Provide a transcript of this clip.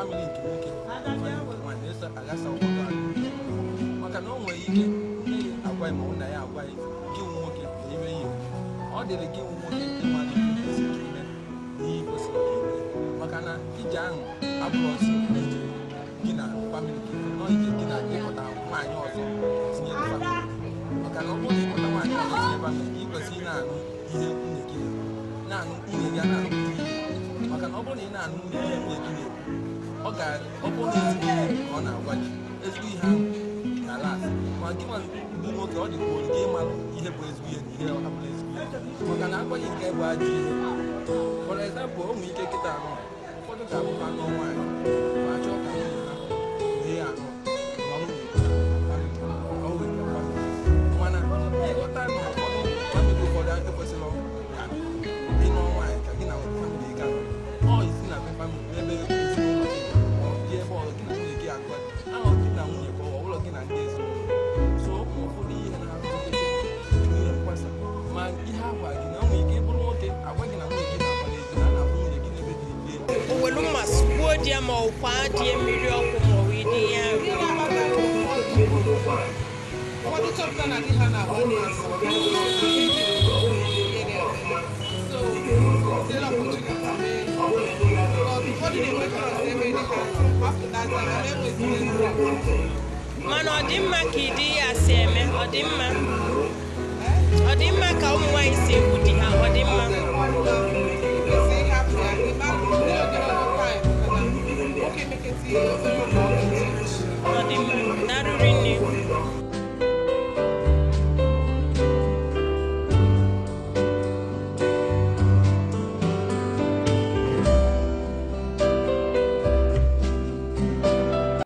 family nke nwoke ma na-eso agasa ụfọdụ maka na o nwere ike nne ya agwa ma nna ya agwa gị nwoke ime ihe ọ dịrị gị nwoke ịmara ihe kwesịrị ime na ihe kwesịrị ime maka na ije ahụ abụrụ ọsọ gị na family gị nọ ije gị na ịkpọta nwaanyị ọzọ tinye family maka na ọ bụrụ na ịkpọta nwaanyị ọzọ tinye family gị kwesịrị na-anụ ihe nwunye gị na-anụ nwunye gị na-anụ maka na ọ bụrụ na ị na-anụ ihe nwunye gị ọ bụrụ na ezigbo ihe ka ọ na-agwa gị ezigbo ihe ahụ n'ala asị ma gị nwa bụ nwoke ọ dịka olu gị ịmalụ ihe bụ ezigbo ihe na ihe abụrụ ezigbo ihe maka na agwaghị nke bụ ajọ ihe for example ụmụ ike kịta anụ ụfọdụ ga-abụ anụ nwaanyị ma chọọ ka nwunye ha ihe anụ ma nwunye mana ịghọta na ụfọdụ famili ụfọdụ ekwesịrị ịnọ nwaanyị ka gị na famili ga ọ isi na ebe ezinụlọ gị dị ebe ọrụ gị na nwunye gị agwa ahụ gị na nwunye ka ọ bụrụ gị na ndị ezinụlọ so ụfọdụ ihe na-ahụkete nwunye mkwasa ma ihe agwa gị na nwunye gị bụrụ nwoke agwa gị na nwunye gị na-agwa n'ezi na na nwunye gị n'ebe dị ebe owelu mmasị gbuo di ya ma ọkwa dị mmiri ọkụ ma ọ wee dị ya ụfọdụ chọpụta na di ha na-agba mmasị mana ọ dị mma ka ịdị ya si eme ọ dị mma ka ụmụ nwaanyị si egwu di ha ọ dị mma